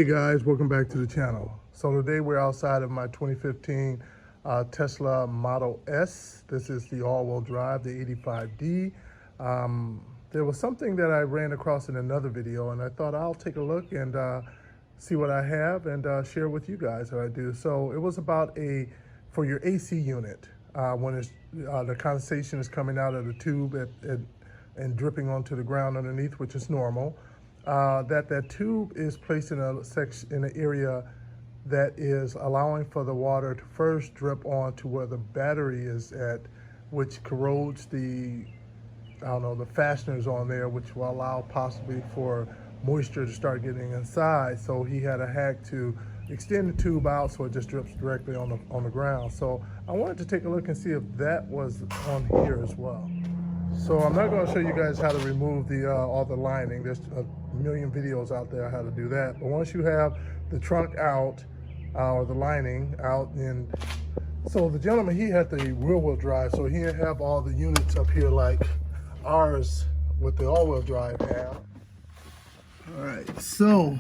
Hey guys, welcome back to the channel. So today we're outside of my 2015 Tesla Model S. This is the all-wheel drive, the 85D. There was something that I ran across in another video, and I thought I'll take a look and see what I have and share with you guys what I do. So it was about for your AC unit, when the condensation is coming out of the tube and dripping onto the ground underneath, which is normal. That tube is placed in an area that is allowing for the water to first drip onto where the battery is at, which corrodes the fasteners on there, which will allow possibly for moisture to start getting inside. So he had a hack to extend the tube out so it just drips directly on the ground. So I wanted to take a look and see if that was on here as well. So I'm not going to show you guys how to remove all the lining. There's a million videos out there how to do that. But once you have the trunk out, or the lining out, and so the gentleman, he had the rear-wheel drive, so he didn't have all the units up here like ours with the all-wheel drive have. All right, so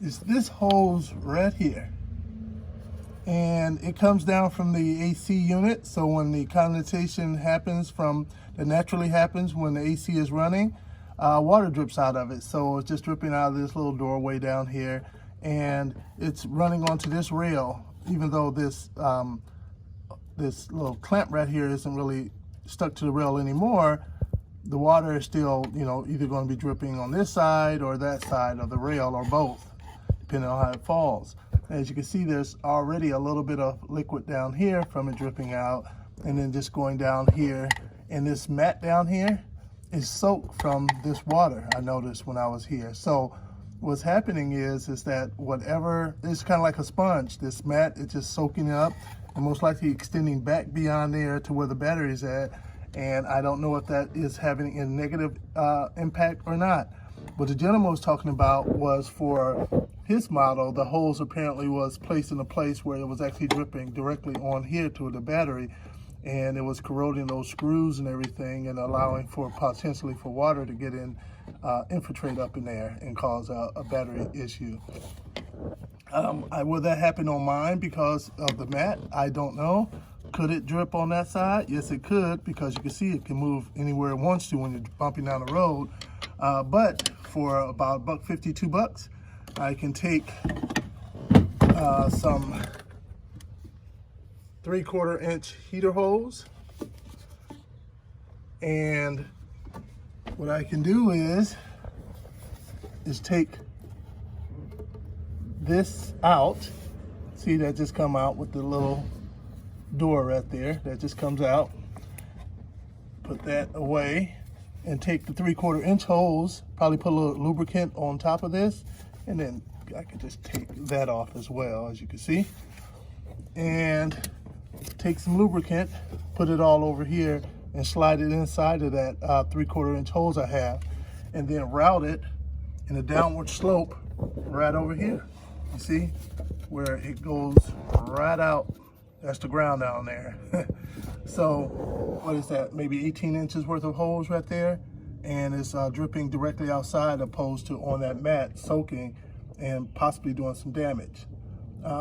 it's this hose right here. And it comes down from the AC unit. So when the condensation happens that naturally happens when the AC is running, water drips out of it. So it's just dripping out of this little doorway down here, and it's running onto this rail, even though this little clamp right here isn't really stuck to the rail anymore. The water is still, either going to be dripping on this side or that side of the rail, or both, depending on how it falls. As you can see, there's already a little bit of liquid down here from it dripping out, and then just going down here. And this mat down here is soaked from this water, I noticed when I was here. So what's happening is that whatever, it's kind of like a sponge. This mat is just soaking up and most likely extending back beyond there to where the battery is at. And I don't know if that is having a negative impact or not. What the gentleman was talking about was for his model, the hose apparently was placed in a place where it was actually dripping directly on here to the battery, and it was corroding those screws and everything, and allowing for potentially for water to get in, infiltrate up in there and cause a battery issue. Will that happen on mine because of the mat? I don't know. Could it drip on that side? Yes, it could, because you can see it can move anywhere it wants to when you're bumping down the road. But for about $1.50, $2, I can take some 3/4 inch heater hose, and what I can do is take this out. See, that just come out with the little door right there. That just comes out. Put that away and take the 3/4 inch hose, probably put a little lubricant on top of this, and then I can just take that off as well, as you can see. And take some lubricant, put it all over here, and slide it inside of that 3/4 inch hose I have, and then route it in a downward slope right over here. You see where it goes right out. That's the ground down there. So what is that, maybe 18 inches worth of hose right there, and it's dripping directly outside opposed to on that mat, soaking and possibly doing some damage.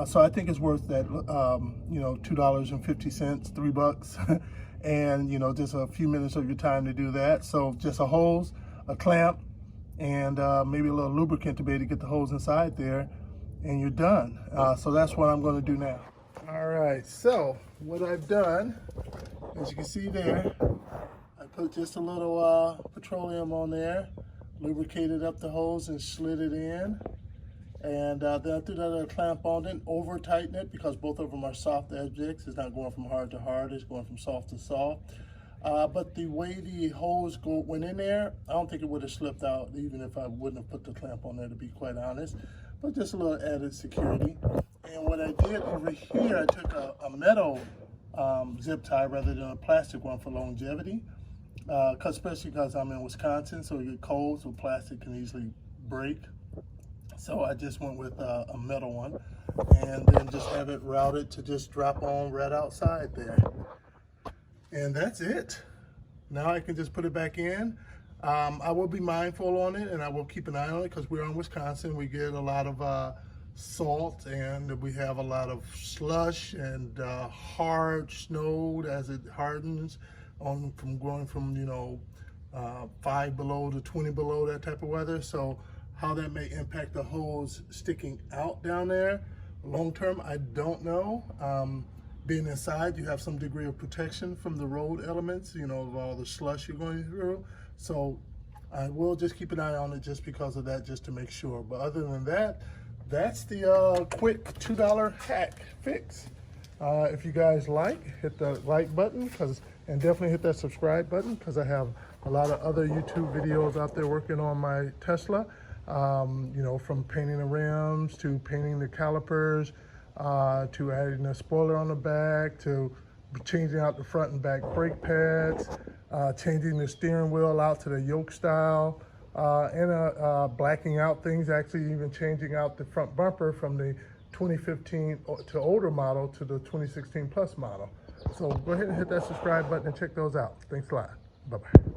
So I think it's worth that, $2.50, $3, and just a few minutes of your time to do that. So just a hose, a clamp, and maybe a little lubricant to be able to get the hose inside there, and you're done. So that's what I'm going to do now. All right, so what I've done, as you can see there, I put just a little petroleum on there, lubricated up the hose and slid it in. And then I threw that little clamp on it, over tighten it, because both of them are soft objects. It's not going from hard to hard, it's going from soft to soft. But the way the hose went in there, I don't think it would have slipped out, even if I wouldn't have put the clamp on there, to be quite honest. But just a little added security. And what I did over here, I took a metal zip tie rather than a plastic one for longevity. Especially because I'm in Wisconsin, so you get cold, so plastic can easily break. So I just went with a metal one, and then just have it routed to just drop on right outside there. And that's it. Now I can just put it back in. I will be mindful on it, and I will keep an eye on it because we're in Wisconsin. We get a lot of salt, and we have a lot of slush and hard snow as it hardens from going from 5 below to 20 below, that type of weather. So how that may impact the hose sticking out down there long term, I don't know. Being inside, you have some degree of protection from the road elements, of all the slush you're going through. So I will just keep an eye on it just because of that, just to make sure. But other than that, that's the quick $2 hack fix. If you guys hit the like button, and definitely hit that subscribe button, because I have a lot of other YouTube videos out there working on my Tesla. From painting the rims to painting the calipers, to adding a spoiler on the back, to changing out the front and back brake pads, changing the steering wheel out to the yoke style, and blacking out things, actually even changing out the front bumper from the 2015 to older model to the 2016 Plus model. So go ahead and hit that subscribe button and check those out. Thanks a lot. Bye-bye.